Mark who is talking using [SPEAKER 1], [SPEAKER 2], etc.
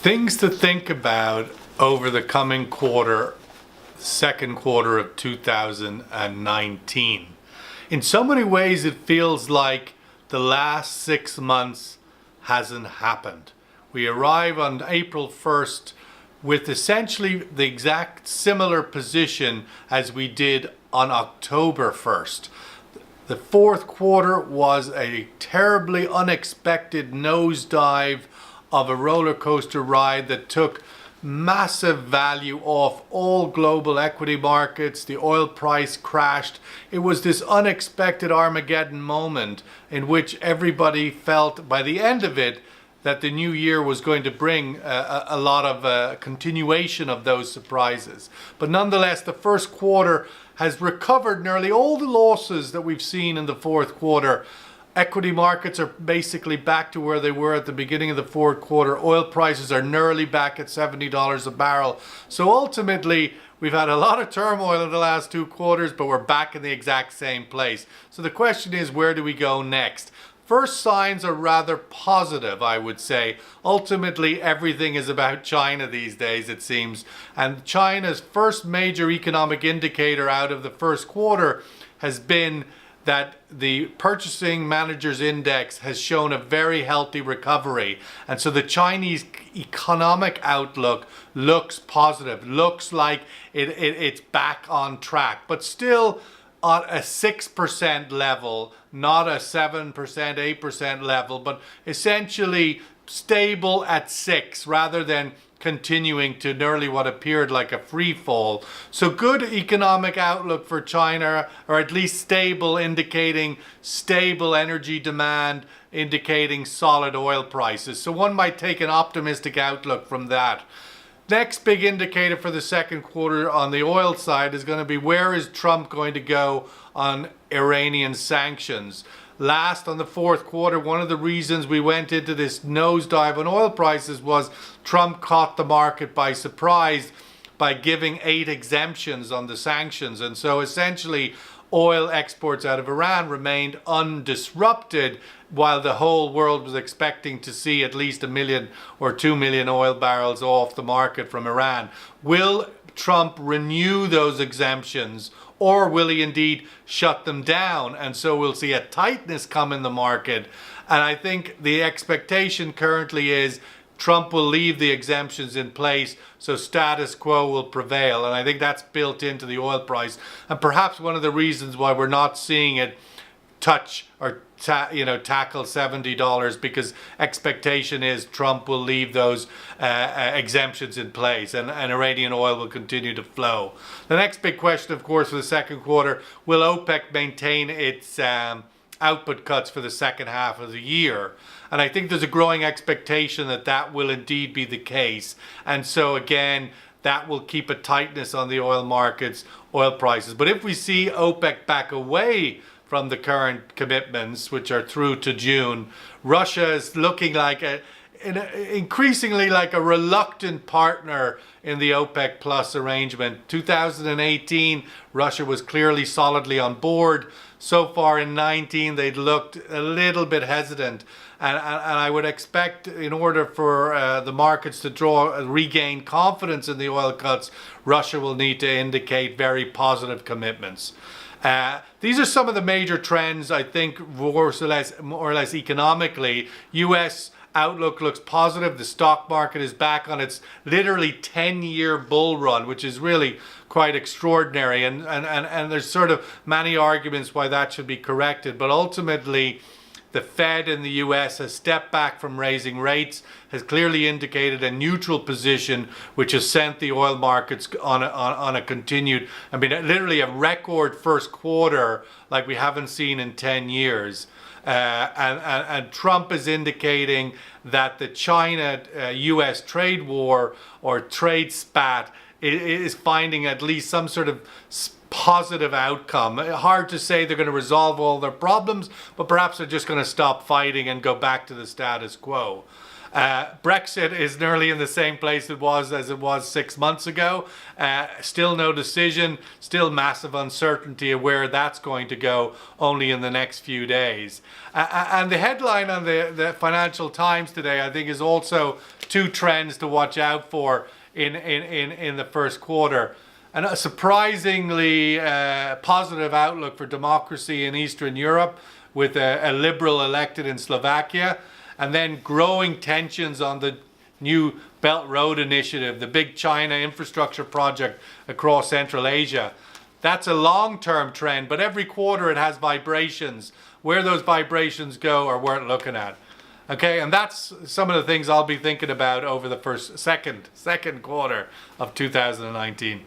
[SPEAKER 1] Things to think about over the coming quarter, second quarter of 2019. In so many ways, it feels like the last 6 months hasn't happened. We arrive on April 1st with essentially the exact similar position as we did on October 1st. The fourth quarter was a terribly unexpected nosedive of a roller coaster ride that took massive value off all global equity markets. The oil price crashed. It was this unexpected Armageddon moment in which everybody felt by the end of it that the new year was going to bring a lot of continuation of those surprises. But nonetheless, the first quarter has recovered nearly all the losses that we've seen in the fourth quarter. Equity markets are basically back to where they were at the beginning of the fourth quarter. Oil prices are nearly back at $70 a barrel. So ultimately, we've had a lot of turmoil in the last 2 quarters, but we're back in the exact same place. So the question is, where do we go next? First signs are rather positive, I would say. Ultimately, everything is about China these days, it seems. And China's first major economic indicator out of the first quarter has been that the Purchasing Managers Index has shown a very healthy recovery. And so the Chinese economic outlook looks positive, looks like it's back on track, but still on a 6% level, not a 7%, 8% level, but essentially stable at 6 rather than continuing to nearly what appeared like a free fall. So good economic outlook for China, or at least stable, indicating stable energy demand, indicating solid oil prices. So one might take an optimistic outlook from that. Next big indicator for the second quarter on the oil side is going to be, where is Trump going to go on Iranian sanctions? Last, on the fourth quarter, one of the reasons we went into this nosedive on oil prices was Trump caught the market by surprise by giving 8 exemptions on the sanctions. And so essentially, oil exports out of Iran remained undisrupted while the whole world was expecting to see at least 1 million or 2 million oil barrels off the market from Iran. Will Trump renew those exemptions, or will he indeed shut them down? And so we'll see a tightness come in the market. And I think the expectation currently is Trump will leave the exemptions in place, so status quo will prevail. And I think that's built into the oil price. And perhaps one of the reasons why we're not seeing it touch or tackle $70, because expectation is Trump will leave those exemptions in place, and Iranian oil will continue to flow. The next big question, of course, for the second quarter, will OPEC maintain its output cuts for the second half of the year? And I think there's a growing expectation that that will indeed be the case. And so again, that will keep a tightness on the oil markets, oil prices. But if we see OPEC back away from the current commitments, which are through to June, Russia is looking like increasingly like a reluctant partner in the OPEC Plus arrangement. 2018, Russia was clearly solidly on board. So far in 19, they'd looked a little bit hesitant. And I would expect, in order for the markets to regain confidence in the oil cuts, Russia will need to indicate very positive commitments. These are some of the major trends, I think, more or less economically. U.S. outlook looks positive. The stock market is back on its literally 10-year bull run, which is really quite extraordinary. And there's sort of many arguments why that should be corrected. But ultimately, the Fed in the US has stepped back from raising rates, has clearly indicated a neutral position, which has sent the oil markets on a continued, literally a record first quarter like we haven't seen in 10 years. And Trump is indicating that the China-US trade war or trade spat is finding at least some sort of positive outcome. Hard to say they're going to resolve all their problems, but perhaps they're just going to stop fighting and go back to the status quo. Brexit is nearly in the same place as it was 6 months ago. Still no decision, still massive uncertainty of where that's going to go only in the next few days. And the headline on the Financial Times today, I think, is also two trends to watch out for in the first quarter. And a surprisingly positive outlook for democracy in Eastern Europe, with a liberal elected in Slovakia, and then growing tensions on the new Belt Road Initiative, the big China infrastructure project across Central Asia. That's a long-term trend, but every quarter it has vibrations. Where those vibrations go are worth looking at. Okay, and that's some of the things I'll be thinking about over the second quarter of 2019.